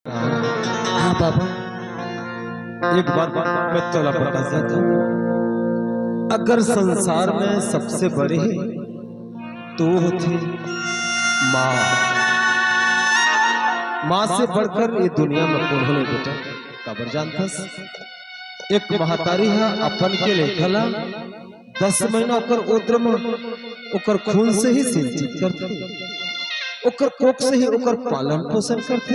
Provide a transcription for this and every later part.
हाँ बाबा। एक बात मैं तोला बता देता हूँ। अगर संसार में सबसे बड़े तो होते माँ। माँ से बढ़कर ये दुनिया में कौन होने बेटा खबर जानता। एक महतारी है अपन के लेखला 10 महीना ओकर उद्र में ओकर खून से ही सिंचित करते, ओकर कोख से ही ओकर पालन पोषण करते,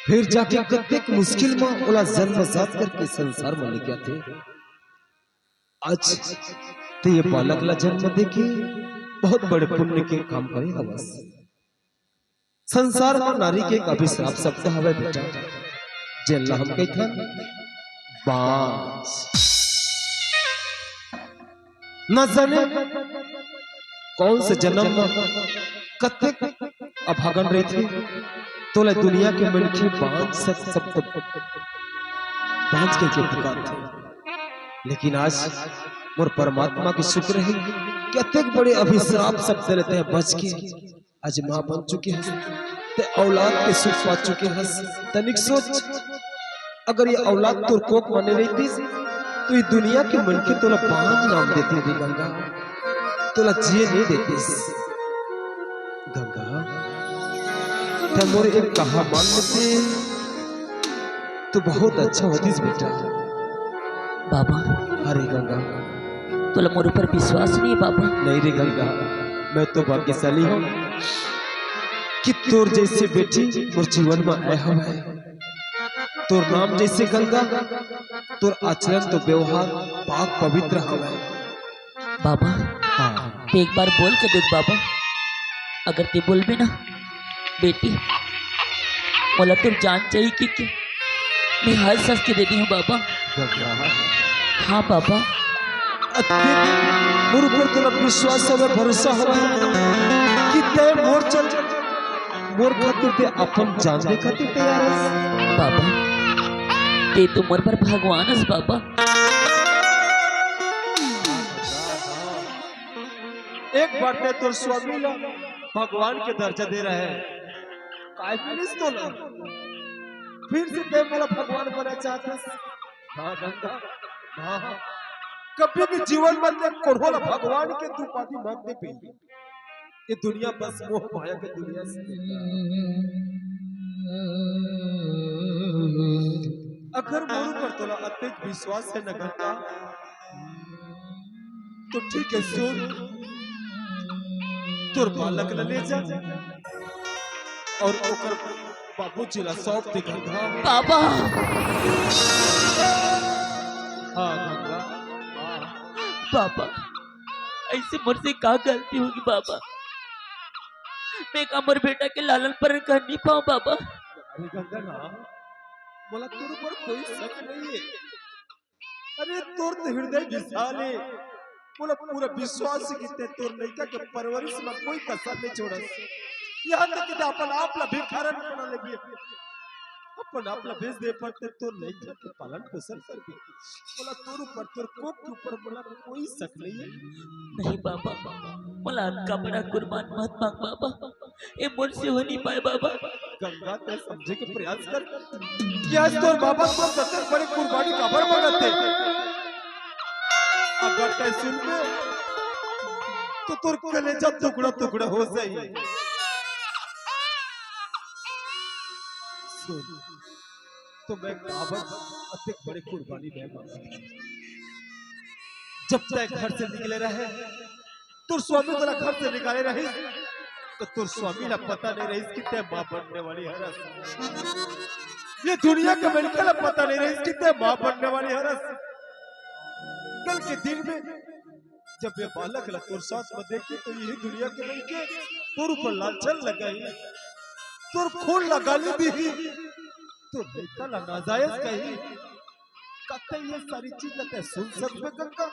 फिर जाके कतेक मुश्किल में ओला जन्मजात करके संसार में लेके आते। आज तो ये बालक ला जन्म देके बहुत बड़े पुण्य के काम करे हवस। संसार में नारी के एक अभिश्राप शब्द हवे बेटा, जेला हम कहथन बांझ। न जाने कौन से जन्म में कतेक अभागन रही थी तो ले दुनिया के मनखी बांझ सब बांझ के पुकार थे। लेकिन आज मोर परमात्मा की शुक्र है कि अत्यंत बड़े अभिश्राप शब्द लेते हैं बच के आज मां बन चुके हैं, ते औलाद के सुख पा चुके हैं। तनिक सोच, अगर ये औलाद तोर कोक माने रहती तो ये दुनिया के मनखी तोला बांझ नाम देती थी। गंगा तोला जिए नहीं देती। गंगा ते मोर एक कहा मान लेते तो बहुत अच्छा होतीस बेटा। बाबा अरे गंगा तोला मोर ऊपर विश्वास नहीं है बाबा? नहीं रे गंगा, मैं तो भाग्यशाली हूँ कि तोर जैसे बेटी मोर जीवन में आया हुआ है। तोर नाम जैसे गंगा, तोर आचरण तो व्यवहार पाक पवित्र हवा है बाबा। हाँ ते एक बार बोल के देख बाबा, अगर ते बोलबे ना बेटी मोला तो जान चाहिए कि मैं हर सच के देती हूँ बाबा। गंगा हाँ बाबा। मोर ऊपर तोला विश्वास हवे, भरोसा हवे कि ते मोर चल मोर खातिर ते अपन जान दे खातिर तैयार है बाबा ते तो मोर पर भगवान है बाबा। एक बार ते तोर स्वामी ला भगवान के दर्जा दे रहे हैं, काय पुलिस तो ना फिर से ते मोला भगवान बना चाहता। हाँ गंगा हाँ, कभी भी जीवन में ते कोढ़ोला भगवान के तू पाती मत दे पे। ये दुनिया बस मोह माया के दुनिया से। अगर मोरू पर तोला अत्यंत विश्वास है न गंगा तो ठीक है, सुन तोर बालक ले जा और ओकर बाबूजी ला सौंप दे गंगा। बाबा हाँ गंगा हाँ। बाबा ऐसे मोर से का गलती होगी बाबा? मैं का मोर बेटा के लालन पालन कर नहीं पाऊँ बाबा? अरे गंगा ना बोला तोर ऊपर कोई शक नहीं है। अरे तोर तो हृदय विशाल है, बोला पूरा विश्वास है कि ते तोर लड़का के परवरिश में कोई कसर नहीं छोड़ा। यहाँ तक कि अपन आप ला भिखारन बना ले भी अपन आप ला भेज दे पर ते तोर लड़का के पालन पोषण कर भी। बोला तोर ऊपर तोर कोक के ऊपर बोला कोई शक नहीं है। नहीं बाबा मला का बड़ा कुर्बान मत मांग बाबा, ये मोर से हो नहीं पाए बाबा। गंगा ते समझे के प्रयास कर कि आज तोर बाबा को सत्तर बड़ी कुर्बानी काबर मांगते। अगर ते सुन में तो तोर कलेजा टुकड़ा टुकड़ा हो जाए। सुन तो मैं काबर अधिक बड़े कुर्बानी दे मांगा। जब तक घर से निकले रहे तो स्वामी तोला घर से निकाले रही तो तोर स्वामी ला पता नहीं रही कि ते मां बनने वाली हरस। ये दुनिया के मिलके ला पता नहीं रही कि ते मां बनने वाली हरस। कल के दिन में जब ये बालक ला तोर साथ में देखी तो यही दुनिया के मिलके तोर ऊपर लांछन लगाई, तोर खून लगा ली दी तो बेटा ला नाजायज कही। कते ये सारी चीज ते सुन सकबे गंगा?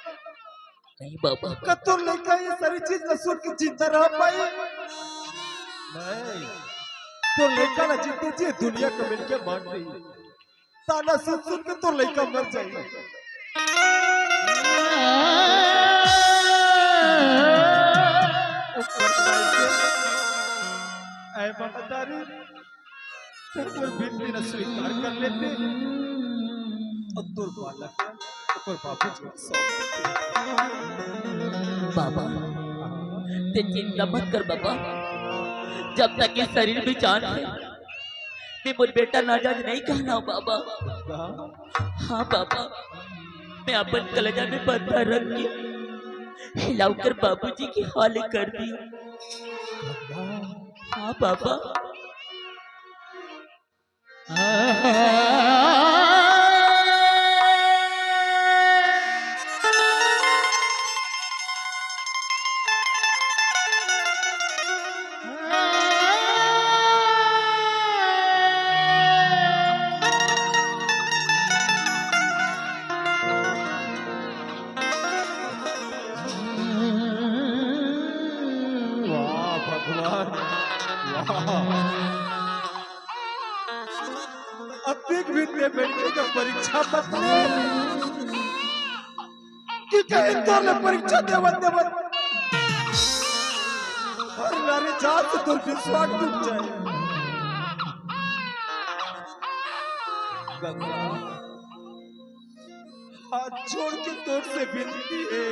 नहीं बाबा। कतो लड़का ये सारी चीज न सुन के जिंदा रह पाई? नहीं, तो लड़का ना जिंदे जी दुनिया को मिलके मान रही है। ताना सुन सुन के तो लड़का मर जाएगा। ऐ महतारी तोर बिनती न स्वीकार कर लेते और तोर बालक तोर बाबूजी के सौंप बाबा ते चिंता मत कर बाबा। जब तक इस शरीर में जान है मैं मुझ बेटा नाजायज नहीं कहना बाबा। हाँ बाबा, मैं अपन कलेजा में पत्थर रख के हिलाकर बाबूजी की हाल कर दी। हाँ बाबा। वाह भगवान वाह। अब देख विद्या बेटे का परीक्षा मत ले कि कहीं तो ले परीक्षा देवत देवत हर नारी जात तो विश्वास टूट जाए। गंगा हाथ जोड़ के तोर से विनती है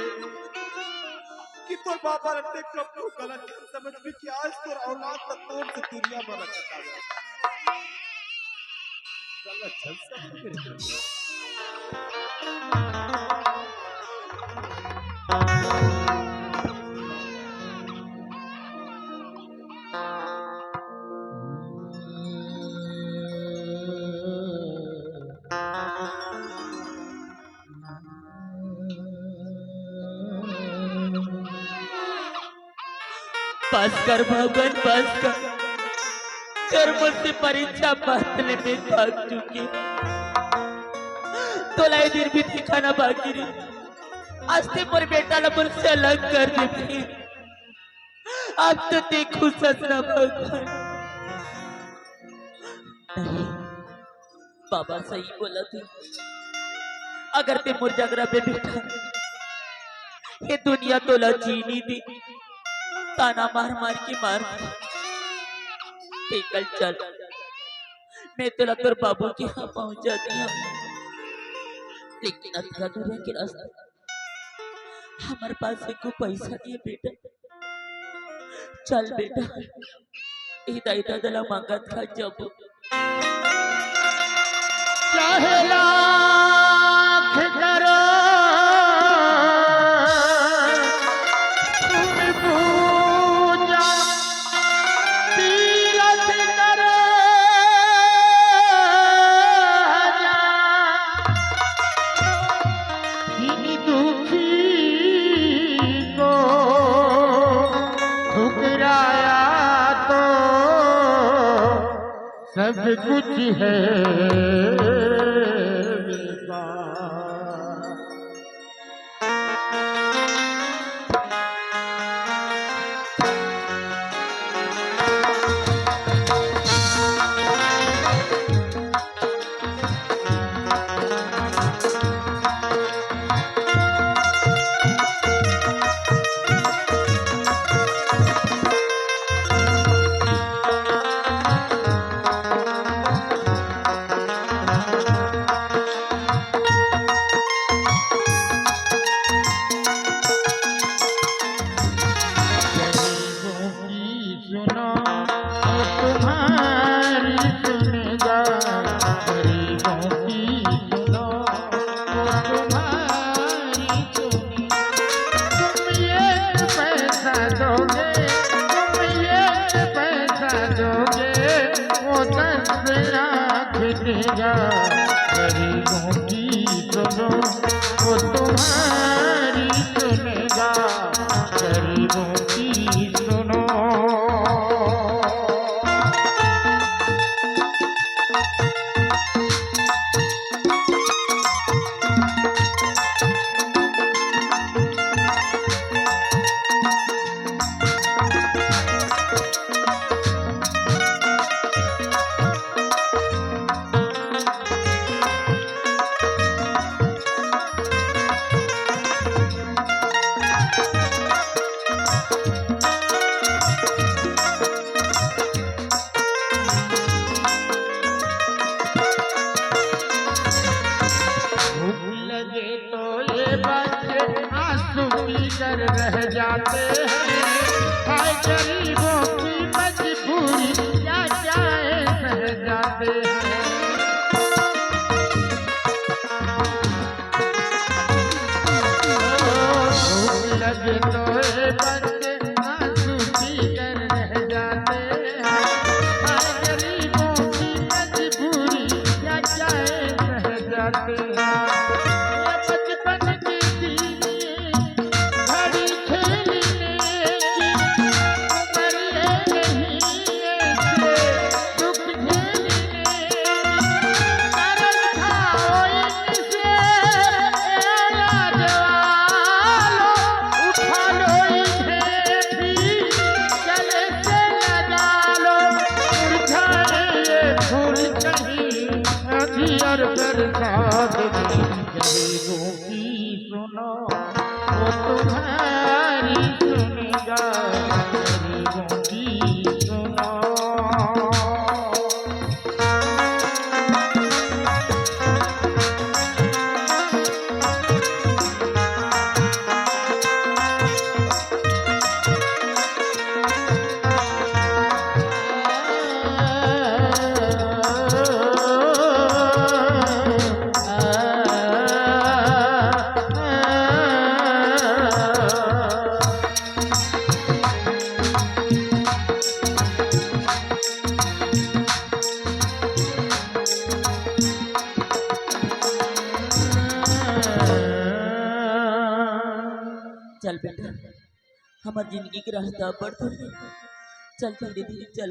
कि तोर बाबा रट्टे कब को गलत समझ में कि आज तोर औलाद तो तोर से दुनिया में रखता है गलत चल सब बस कर भगवान बस कर मुझसे परीक्षा बदले में थक चुकी। तो लाई दिन भी दिखाना बाकी रही। आज ते मोर बेटा ने मुझसे अलग कर दी। अब तो देखो ससरा भगवान। नहीं बाबा सही बोला तू। अगर ते मुर जगरा पे बैठा ये दुनिया तो लचीनी थी। ताना मार मार के मार कल चल मैं तेरा तोर बाबू के यहाँ पहुंच जाती हूँ। लेकिन अधरा दूर के रास्ता हमारे पास से कोई पैसा नहीं है बेटा। चल बेटा इधर इधर दला मांगत खा जब चाहे लाख करो सब कुछ है गरीबों की सुनो वो तुम्हारी सुनेगा गरीबों की सुनो। कर रह जाते हैं। हाय गरीबों की मजबूरी क्या जाए सह जाते हैं। भूख लगे तो ये बच्चे आंसू पी कर रह जाते हैं। हाय गरीबों की मजबूरी क्या जाए सह जाते हैं। ये बचपन की दीनी घड़ी खेलने की उम्र ये नहीं ऐसे दुख झेलने की। तरस खाओ इनसे ए जवालो, उठा लो इन्हें भी गले से लगा लो। मुरझाए ये फूल कहीं अंधियार बरसात में। गरीबों की सुनो वो तुम्हारी सुनेगा। गरीबों की सुनो। चल बेटा, हमार जिंदगी के रास्ता पर थोड़ी चल, धीरे धीरे चल।